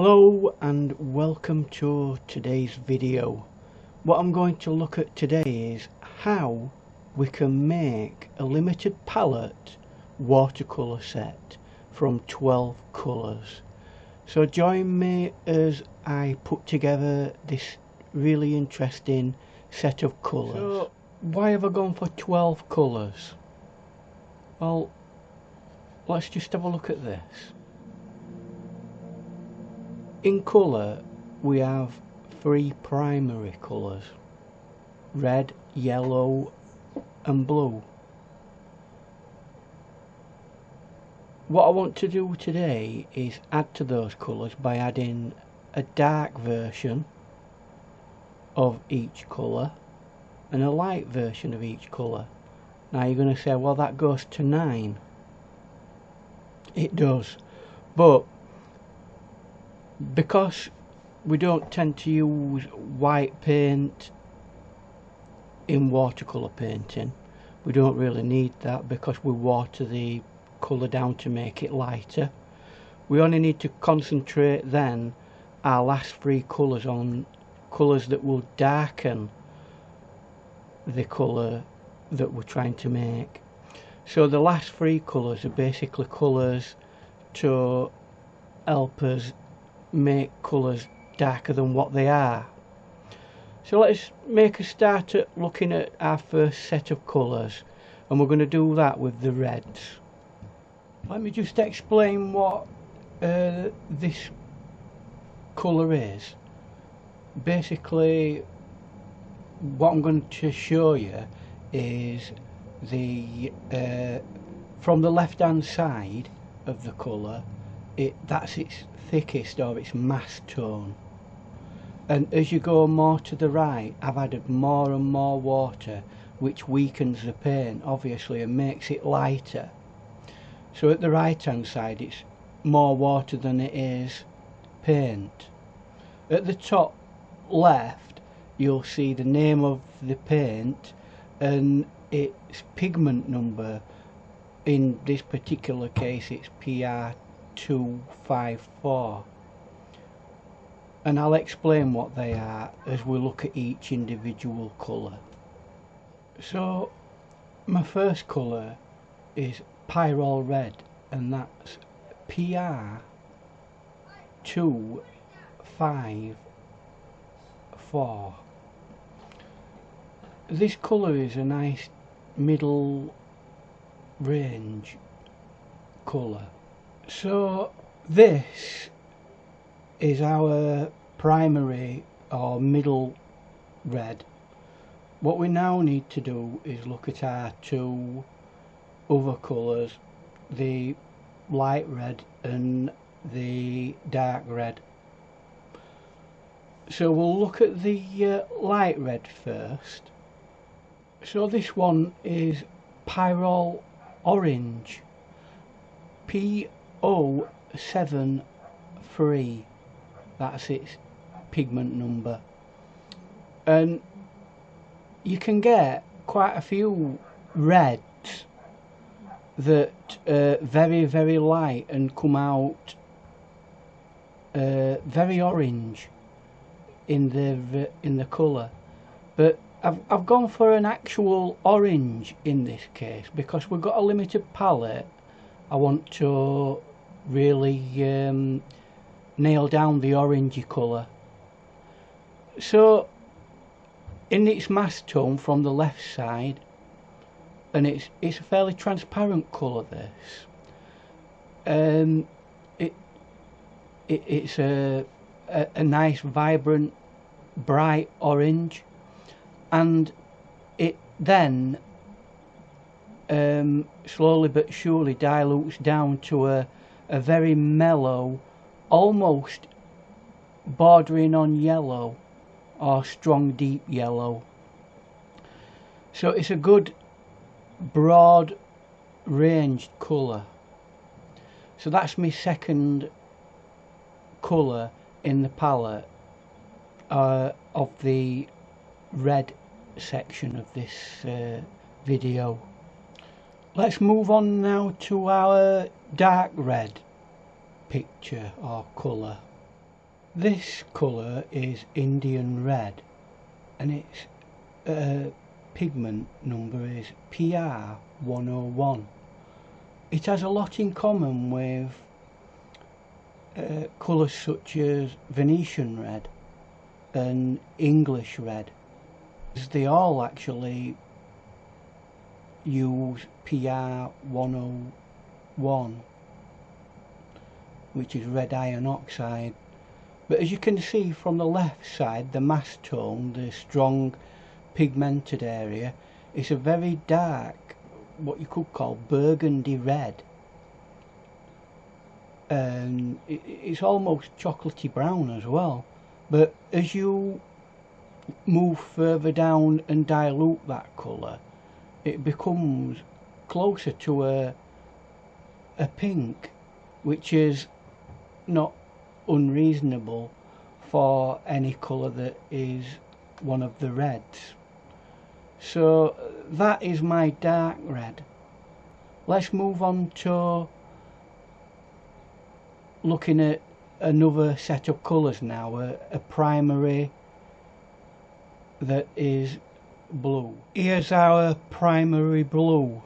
Hello and welcome to today's video. What I'm going to look at today is how we can make a limited palette watercolour set from 12 colours. So join me as I put together this really interesting set of colours. So why have I gone for 12 colours? Well, let's just have a look at this. In colour we have 3 primary colours: red, yellow and blue. What I want to do today is add to those colours by adding a dark version of each colour and a light version of each colour. Now you're going to say, well, that goes to 9. It does, but because we don't tend to use white paint in watercolour painting, we don't really need that because we water the colour down to make it lighter. We only need to concentrate then our last 3 colours on colours that will darken the colour that we're trying to make. So the last 3 colours are basically colours to help us make colours darker than what they are. So let's make a start at looking at our first set of colours, and we're going to do that with the reds. Let me just explain what this colour is. Basically what I'm going to show you is the from the left hand side of the colour, that's its thickest or its mass tone, and as you go more to the right I've added more and more water, which weakens the paint obviously and makes it lighter. So at the right hand side it's more water than it is paint. At the top left you'll see the name of the paint and its pigment number. In this particular case it's PR254, and I'll explain what they are as we look at each individual colour. So my first colour is PYRROLE red, and that's PR254. This colour is a nice middle range colour. So this is our primary or middle red. What we now need to do is look at our 2 other colours, the light red and the dark red. So we'll look at the light red first. So this one is PYRROLE orange, P073, that's its pigment number, and you can get quite a few reds that are very light and come out very orange in the colour, but I've gone for an actual orange in this case because we've got a limited palette. I want to really nail down the orangey colour. So in its mass tone from the left side, and it's a fairly transparent colour this, it's a nice vibrant bright orange, and it then slowly but surely dilutes down to a very mellow, almost bordering on yellow or strong deep yellow. So it's a good broad ranged colour. So that's my second colour in the palette of the red section of this video. Let's move on now to our dark red picture or colour. This colour is Indian red, and its pigment number is PR101. It has a lot in common with colours such as Venetian red and English red. They all actually use PR101, which is red iron oxide. But as you can see from the left side, the mass tone, the strong pigmented area, is a very dark, what you could call burgundy red, and it's almost chocolatey brown as well. But as you move further down and dilute that colour, it becomes closer to a pink, which is not unreasonable for any colour that is one of the reds. So that is my dark red. Let's move on to looking at another set of colours now, a primary that is blue. Here's our primary blue.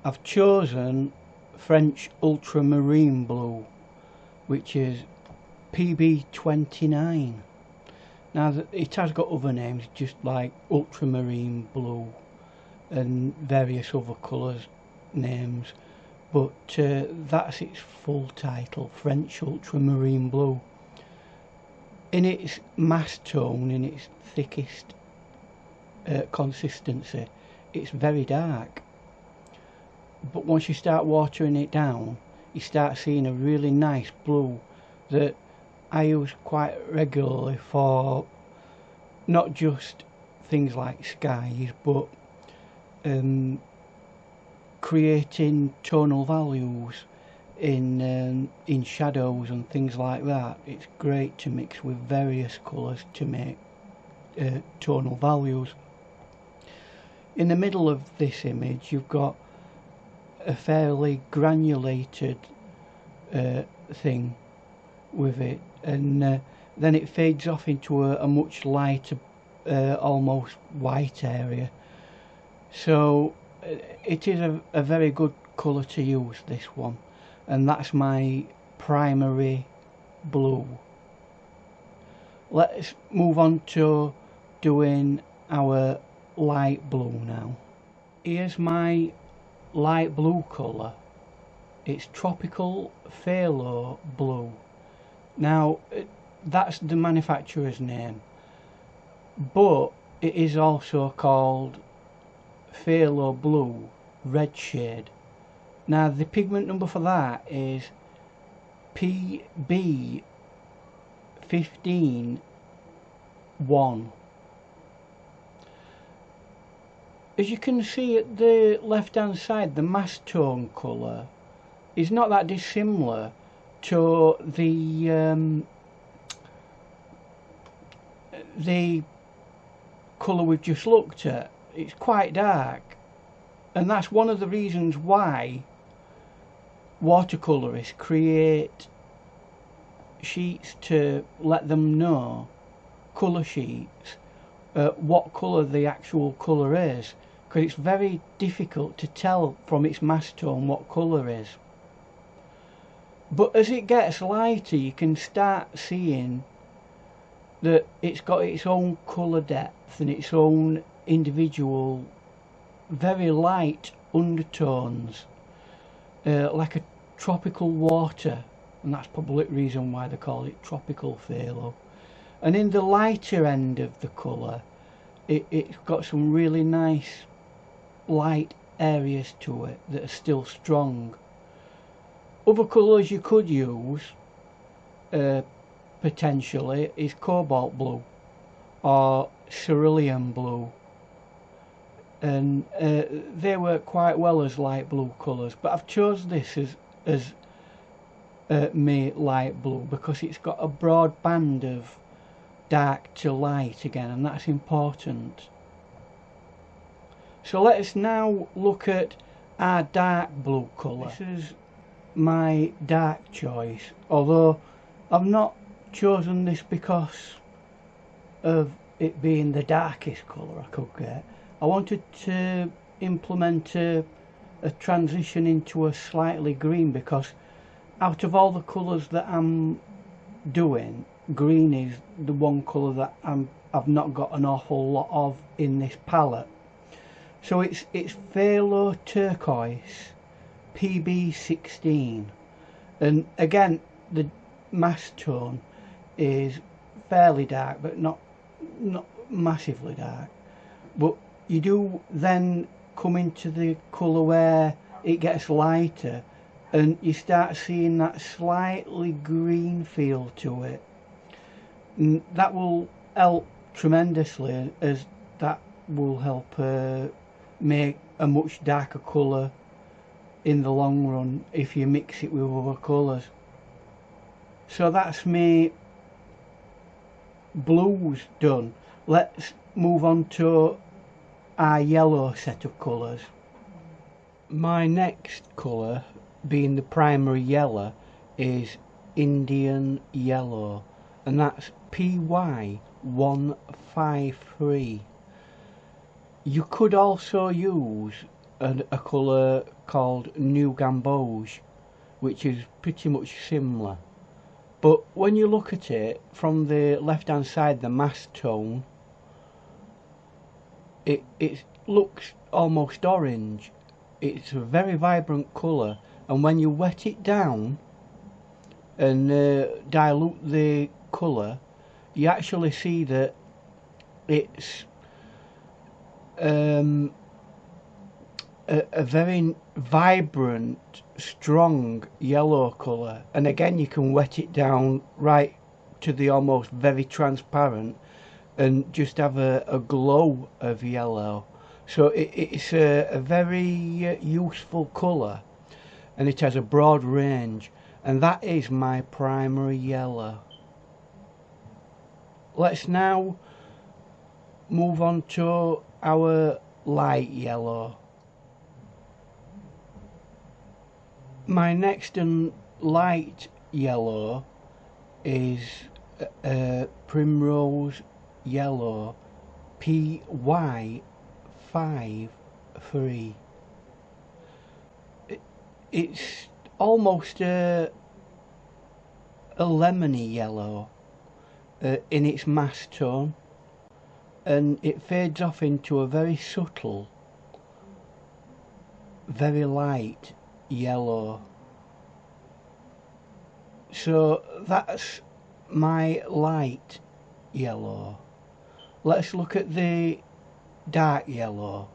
I've chosen French ultramarine blue, which is PB29. Now it has got other names, just like ultramarine blue and various other colours names, but that's its full title, French ultramarine blue. In its mass tone, in its thickest consistency, it's very dark, but once you start watering it down, you start seeing a really nice blue that I use quite regularly for not just things like skies, but creating tonal values in shadows and things like that. It's great to mix with various colours to make tonal values. In the middle of this image you've got a fairly granulated thing with it, and then it fades off into a much lighter, almost white area. So it is a very good colour to use, this one, and that's my primary blue. Let's move on to doing our light blue now. Here's my light blue colour. It's Tropical PHTHALO blue. Now that's the manufacturer's name, but it is also called PHTHALO blue red shade. Now the pigment number for that is PB151. As you can see at the left hand side, the mass tone colour is not that dissimilar to the colour we've just looked at. It's quite dark, and that's one of the reasons why watercolourists create sheets to let them know, colour sheets, what colour the actual colour is, because it's very difficult to tell from its mass tone what colour is. But as it gets lighter, you can start seeing that it's got its own colour depth and its own individual very light undertones, like a tropical water, and that's probably the reason why they call it Tropical PHTHALO. And in the lighter end of the colour, it's got some really nice light areas to it that are still strong. Other colours you could use potentially is cobalt blue or cerulean blue, and they work quite well as light blue colours, but I've chosen this as my light blue because it's got a broad band of dark to light again, and that's important. So let us now look at our dark blue colour. This is my dark choice, although I've not chosen this because of it being the darkest colour I could get. I wanted to implement a transition into a slightly green, because out of all the colours that I'm doing, green is the one colour that I've not got an awful lot of in this palette. So it's PHTHALO Turquoise PB16, and again the mass tone is fairly dark, but not massively dark. But you do then come into the colour where it gets lighter and you start seeing that slightly green feel to it, and that will help tremendously, as that will help make a much darker colour in the long run if you mix it with other colours. So that's me blues done. Let's move on to our yellow set of colours. My next colour, being the primary yellow, is Indian Yellow, and that's PY153. You could also use a colour called New Gamboge, which is pretty much similar, but when you look at it from the left hand side, the mass tone, it looks almost orange. It's a very vibrant colour, and when you wet it down and dilute the colour, you actually see that it's a very vibrant, strong yellow colour. And again, you can wet it down right to the almost very transparent and just have a glow of yellow. So it's a very useful colour, and it has a broad range, and that is my primary yellow. Let's now move on to our light yellow. My next and light yellow is Primrose Yellow PY53. It's almost a lemony yellow in its mass tone, and it fades off into a very subtle, very light yellow. So that's my light yellow. Let's look at the dark yellow.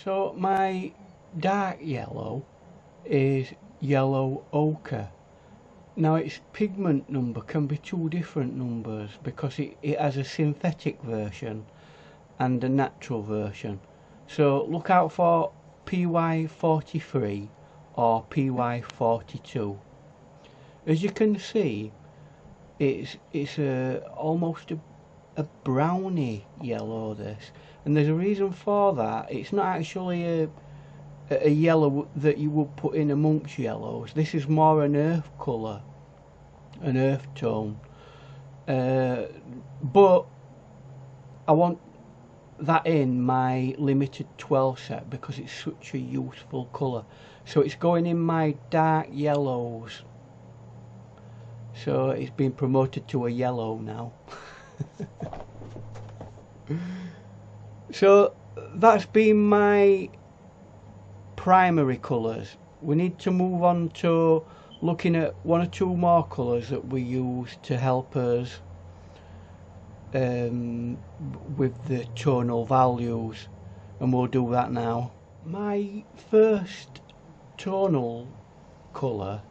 So my dark yellow is yellow ochre. Now its pigment number can be two different numbers, because it has a synthetic version and a natural version. So look out for PY43 or PY42. As you can see, it's almost a browny yellow, this, and there's a reason for that. It's not actually a yellow that you would put in amongst yellows. This is more an earth colour, an earth tone, but I want that in my limited 12 set because it's such a useful colour. So it's going in my dark yellows, so it's been promoted to a yellow now. So that's been my primary colours. We need to move on to looking at one or two more colours that we use to help us with the tonal values, and we'll do that now. My first tonal colour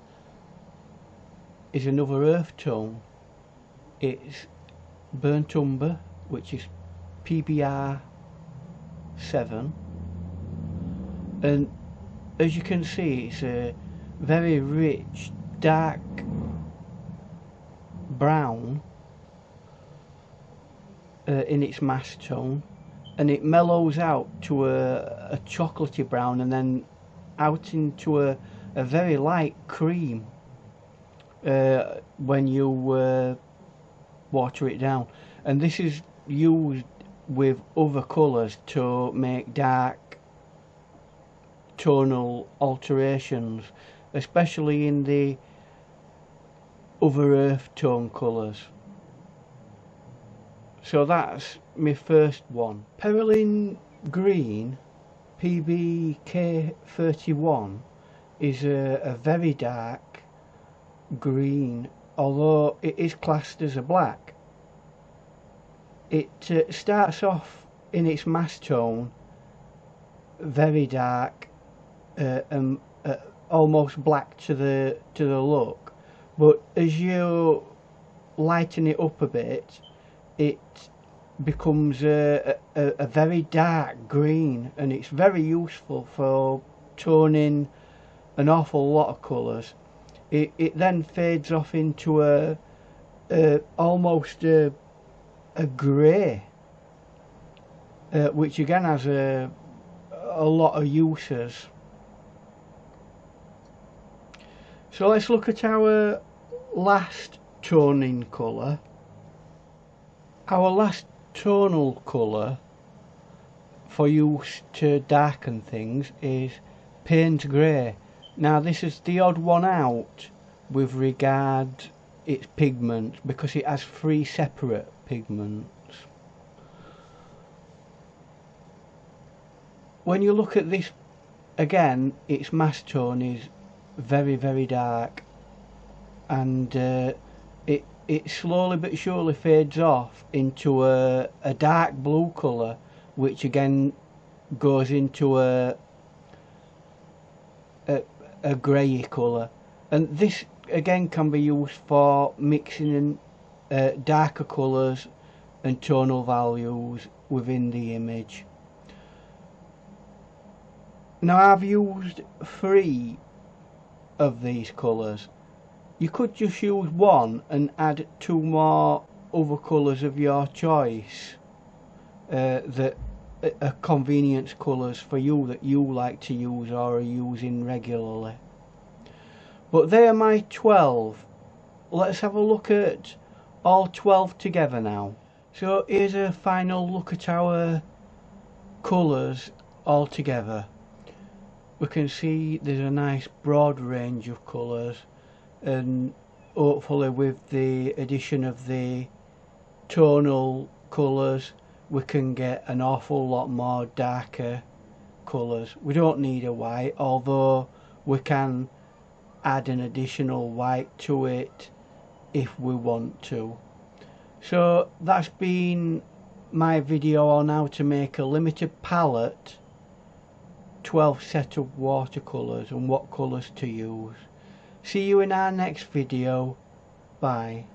is another earth tone. It's burnt umber, which is PBR7, and as you can see, it's a very rich dark brown in its mass tone, and it mellows out to a chocolatey brown, and then out into a very light cream. when you water it down. And this is used with other colours to make dark tonal alterations, especially in the other earth tone colours. So that's my first one. PERYLENE Green PBk 31 is a very dark green, although it is classed as a black. It starts off in its mass tone very dark, and almost black to the look, but as you lighten it up a bit, it becomes a very dark green, and it's very useful for toning an awful lot of colours. It then fades off into almost a grey, which again has a lot of uses. So let's look at our last toning colour. Our last tonal colour for use to darken things is Paynes Grey. Now this is the odd one out with regard its pigments, because it has 3 separate pigments. When you look at this again, its mass tone is very, very dark, and it slowly but surely fades off into a dark blue colour, which again goes into a grey colour. And this again can be used for mixing in darker colours and tonal values within the image. Now I've used 3 of these colours. You could just use one and add 2 more other colours of your choice, that are convenience colours for you, that you like to use or are using regularly. But they are my 12. Let's have a look at all 12 together now. So here's a final look at our colours all together. We can see there's a nice broad range of colours, and hopefully with the addition of the tonal colours we can get an awful lot more darker colours. We don't need a white, although we can add an additional white to it if we want to. So that's been my video on how to make a limited palette 12 set of watercolours and what colours to use. See you in our next video. Bye.